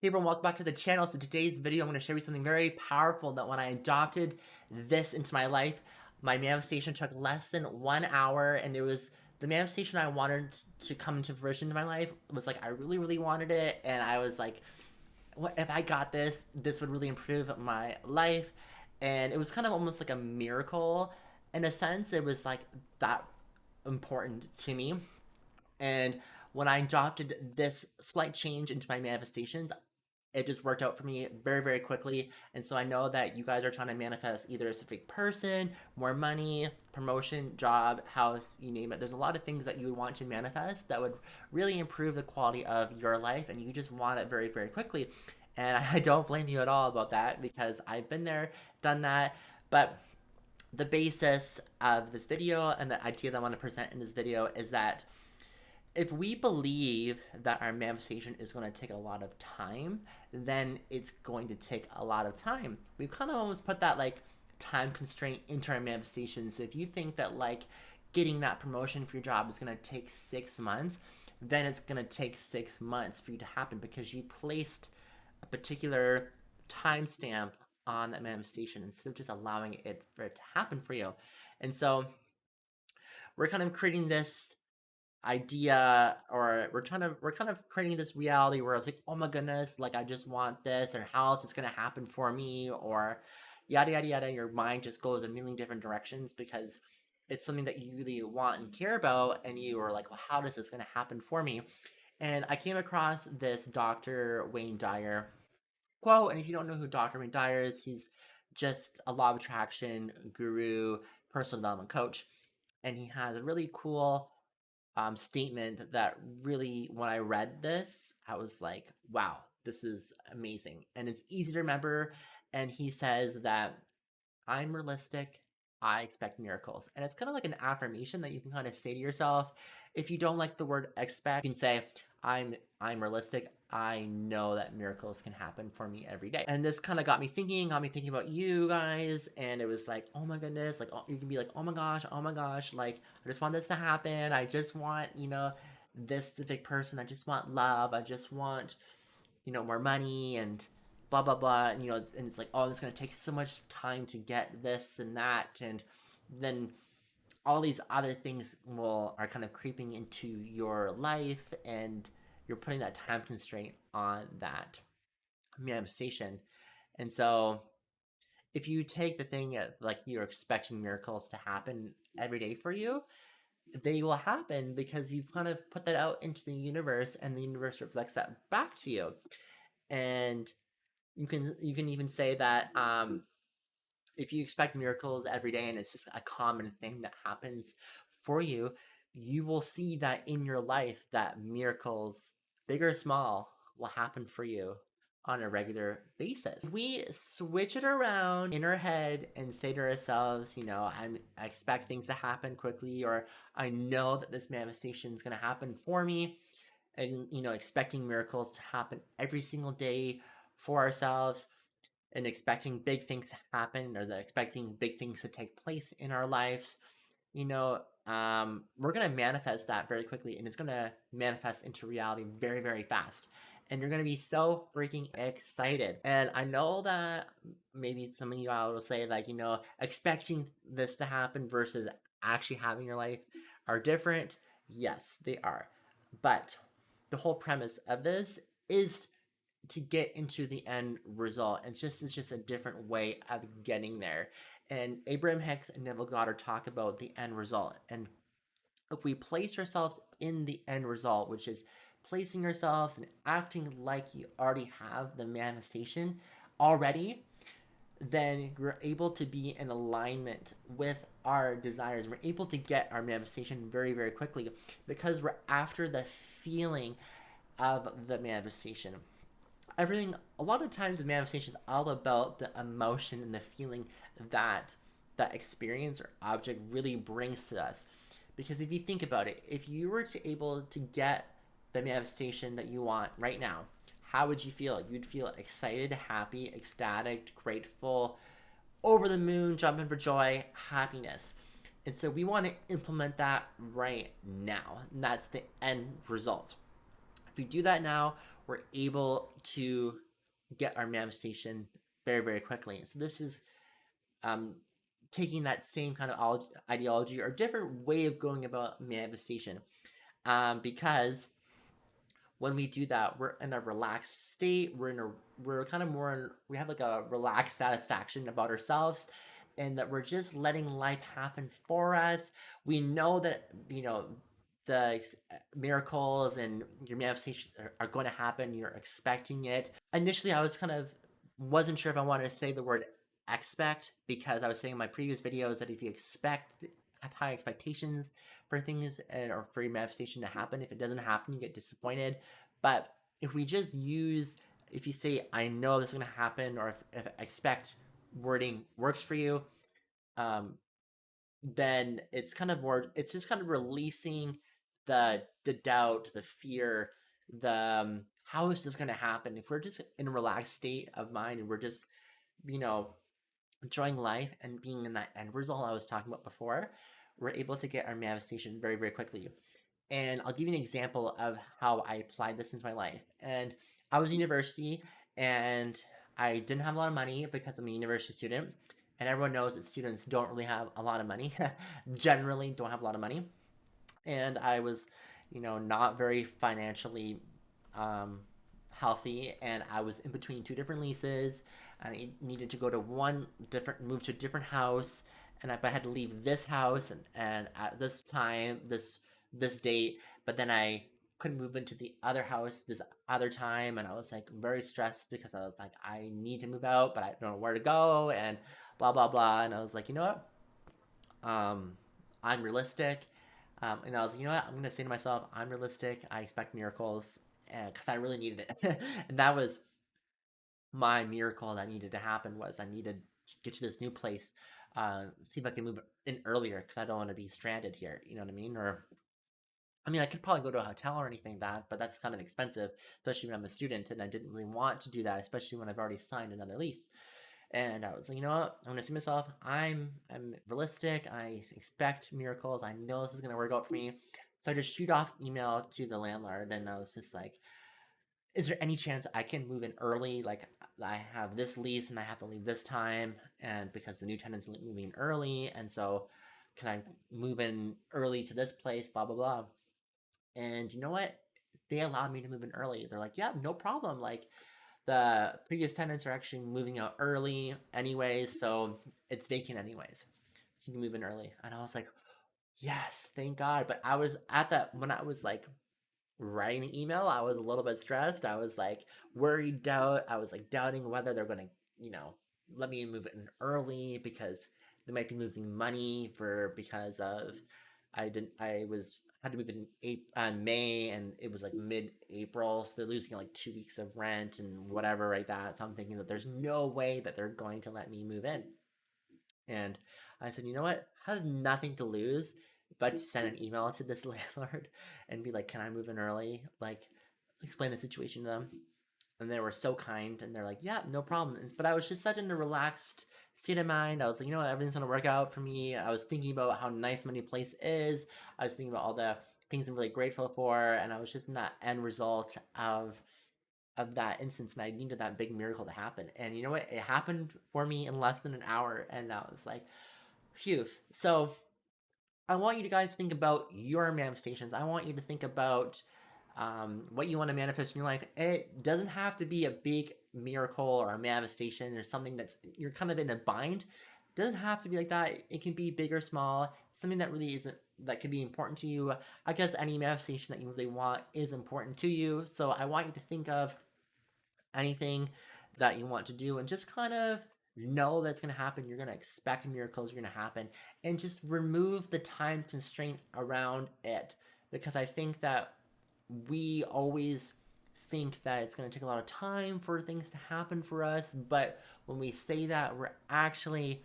Hey everyone, welcome back to the channel. So today's video, I'm going to show you something very powerful that when I adopted this into my life, my manifestation took less than 1 hour, and it was the manifestation I wanted to come into fruition in my life. It was like, I really, really wanted it, and I was like, what if I got this? This would really improve my life. And it was kind of almost like a miracle in a sense. It was like that important to me. And when I adopted this slight change into my manifestations, it just worked out for me very, very quickly. And so I know that you guys are trying to manifest either a specific person, more money, promotion, job, house, you name it. There's a lot of things that you would want to manifest that would really improve the quality of your life, and you just want it very, very quickly. And I don't blame you at all about that because I've been there, done that. But the basis of this video and the idea that I want to present in this video is that if we believe that our manifestation is going to take a lot of time, then it's going to take a lot of time. We've kind of almost put that like time constraint into our manifestation. So if you think that like getting that promotion for your job is going to take 6 months, then it's going to take 6 months for you to happen because you placed a particular timestamp on that manifestation instead of just allowing it for it to happen for you. And so we're kind of creating this idea, or we're kind of creating this reality where it's like, oh my goodness, like I just want this, and how else is going to happen for me, or yada yada yada. Your mind just goes a million different directions because it's something that you really want and care about, and you are like, well, how is this going to happen for me? And I came across this Dr. Wayne Dyer quote, and if you don't know who Dr. Wayne Dyer is, he's just a law of attraction guru, personal development coach, and he has a really cool statement that really, when I read this, I was like, wow, this is amazing. And it's easy to remember. And he says that I'm realistic. I expect miracles. And it's kind of like an affirmation that you can kind of say to yourself. If you don't like the word expect, you can say, I'm realistic. I know that miracles can happen for me every day. And this kind of got me thinking about you guys. And it was like, oh my goodness, like, you can be like, oh my gosh, like, I just want this to happen. I just want, this specific person. I just want love. I just want, more money and blah blah blah. And it's like, oh, it's going to take so much time to get this and that, and then all these other things are kind of creeping into your life, and you're putting that time constraint on that manifestation. And so if you take the thing like you're expecting miracles to happen every day for you, they will happen because you've kind of put that out into the universe, and the universe reflects that back to you. And you can even say that if you expect miracles every day and it's just a common thing that happens for you, you will see that in your life that miracles, big or small, will happen for you on a regular basis. We switch it around in our head and say to ourselves, I expect things to happen quickly, or I know that this manifestation is going to happen for me, and expecting miracles to happen every single day for ourselves, and expecting big things to happen, or expecting big things to take place in our lives, we're going to manifest that very quickly, and it's going to manifest into reality very, very fast. And you're going to be so freaking excited. And I know that maybe some of you all will say, like, expecting this to happen versus actually having your life are different. Yes, they are. But the whole premise of this is to get into the end result. It's just a different way of getting there. And Abraham Hicks and Neville Goddard talk about the end result. And if we place ourselves in the end result, which is placing ourselves and acting like you already have the manifestation already, then we're able to be in alignment with our desires. We're able to get our manifestation very, very quickly because we're after the feeling of the manifestation. A lot of times the manifestation is all about the emotion and the feeling that that experience or object really brings to us. Because if you think about it, if you were to able to get the manifestation that you want right now, how would you feel? You'd feel excited, happy, ecstatic, grateful, over the moon, jumping for joy, happiness. And so we want to implement that right now. And that's the end result. If we do that now, we're able to get our manifestation very, very quickly. So this is taking that same kind of ideology or different way of going about manifestation, because when we do that, we're in a relaxed state. We're kind of more, we have like a relaxed satisfaction about ourselves, and that we're just letting life happen for us. We know that, the miracles and your manifestation are going to happen. You're expecting it. Initially, I was kind of wasn't sure if I wanted to say the word expect, because I was saying in my previous videos that if you have high expectations for things or for your manifestation to happen, if it doesn't happen, you get disappointed. But if we just if you say, I know this is going to happen, or if expect wording works for you, then it's just kind of releasing the doubt, the fear, the how is this going to happen? If we're just in a relaxed state of mind and we're just, enjoying life and being in that end result I was talking about before, we're able to get our manifestation very, very quickly. And I'll give you an example of how I applied this into my life. And I was in university, and I didn't have a lot of money because I'm a university student. And everyone knows that students don't really have a lot of money, generally don't have a lot of money. And I was, not very financially healthy, and I was in between two different leases. I needed to move to a different house, and I had to leave this house and at this time, this date, but then I couldn't move into the other house this other time, and I was like very stressed because I was like, I need to move out, but I don't know where to go, and blah blah blah. And I was like, you know what? I'm realistic. And I was like, you know what? I'm gonna say to myself, I'm realistic. I expect miracles, because I really needed it. And that was my miracle that needed to happen. Was I needed to get to this new place, see if I can move in earlier, because I don't want to be stranded here. You know what I mean? Or I mean, I could probably go to a hotel or anything like that, but that's kind of expensive, especially when I'm a student, and I didn't really want to do that, especially when I've already signed another lease. And I was like, you know what? I'm gonna see myself. I'm realistic. I expect miracles. I know this is gonna work out for me. So I just shoot off email to the landlord, and I was just like, is there any chance I can move in early? Like, I have this lease and I have to leave this time, and because the new tenant's moving early, and so can I move in early to this place? Blah blah blah. And you know what? They allowed me to move in early. They're like, yeah, no problem. Like, the previous tenants are actually moving out early anyways, so it's vacant anyways. So you can move in early. And I was like, yes, thank God. But I was when I was like writing the email, I was a little bit stressed. I was like worried, I was like doubting whether they're gonna, let me move in early, because they might be losing money because of I had to move in May, and it was like mid-April, so they're losing like 2 weeks of rent and whatever like that. So I'm thinking that there's no way that they're going to let me move in. And I said, you know what? I have nothing to lose but to send an email to this landlord and be like, can I move in early? Like, explain the situation to them. And they were so kind, and they're like, yeah, no problem. But I was just such in a relaxed state of mind. I was like, you know what, everything's gonna work out for me. I was thinking about how nice my new place is. I was thinking about all the things I'm really grateful for, and I was just in that end result of that instance, and I needed that big miracle to happen. And you know what? It happened for me in less than an hour, and I was like, phew. So I want you to guys think about your manifestations. I want you to think about what you want to manifest in your life. It doesn't have to be a big miracle or a manifestation or something that's you're kind of in a bind. It doesn't have to be like that. It can be big or small. Something that really isn't that can be important to you. I guess any manifestation that you really want is important to you. So I want you to think of anything that you want to do and just kind of know that's going to happen. You're going to expect miracles are going to happen, and just remove the time constraint around it, because I think that we always think that it's going to take a lot of time for things to happen for us, but when we say that, we're actually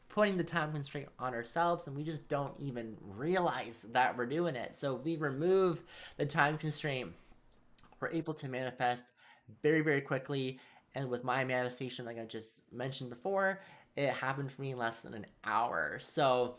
putting the time constraint on ourselves, and we just don't even realize that we're doing it. So if we remove the time constraint, we're able to manifest very, very quickly. And with my manifestation, like I just mentioned before, it happened for me in less than an hour. So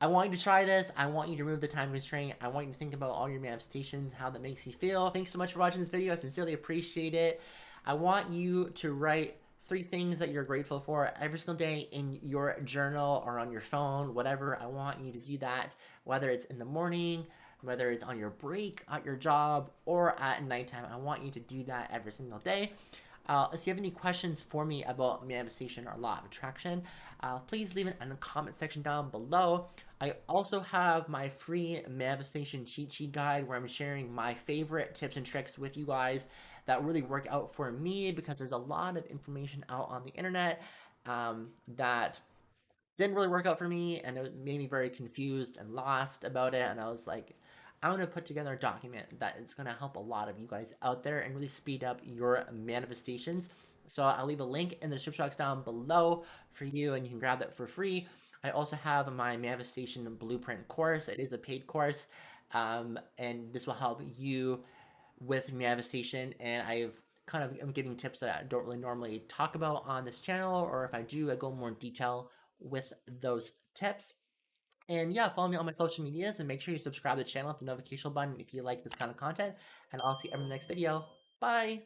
I want you to try this. I want you to remove the time constraint. I want you to think about all your manifestations, how that makes you feel. Thanks so much for watching this video. I sincerely appreciate it. I want you to write 3 things that you're grateful for every single day in your journal or on your phone, whatever. I want you to do that, whether it's in the morning, whether it's on your break at your job, or at nighttime. I want you to do that every single day. If you have any questions for me about manifestation or law of attraction, please leave it in the comment section down below. I also have my free manifestation cheat sheet guide where I'm sharing my favorite tips and tricks with you guys that really work out for me, because there's a lot of information out on the internet that didn't really work out for me, and it made me very confused and lost about it. And I was like, I want to put together a document that is going to help a lot of you guys out there and really speed up your manifestations. So I'll leave a link in the description box down below for you, and you can grab that for free. I also have my manifestation blueprint course. It is a paid course, and this will help you with manifestation. And I'm giving tips that I don't really normally talk about on this channel, or if I do, I go more in detail with those tips. And yeah, follow me on my social medias, and make sure you subscribe to the channel with the notification button if you like this kind of content. And I'll see you in the next video. Bye!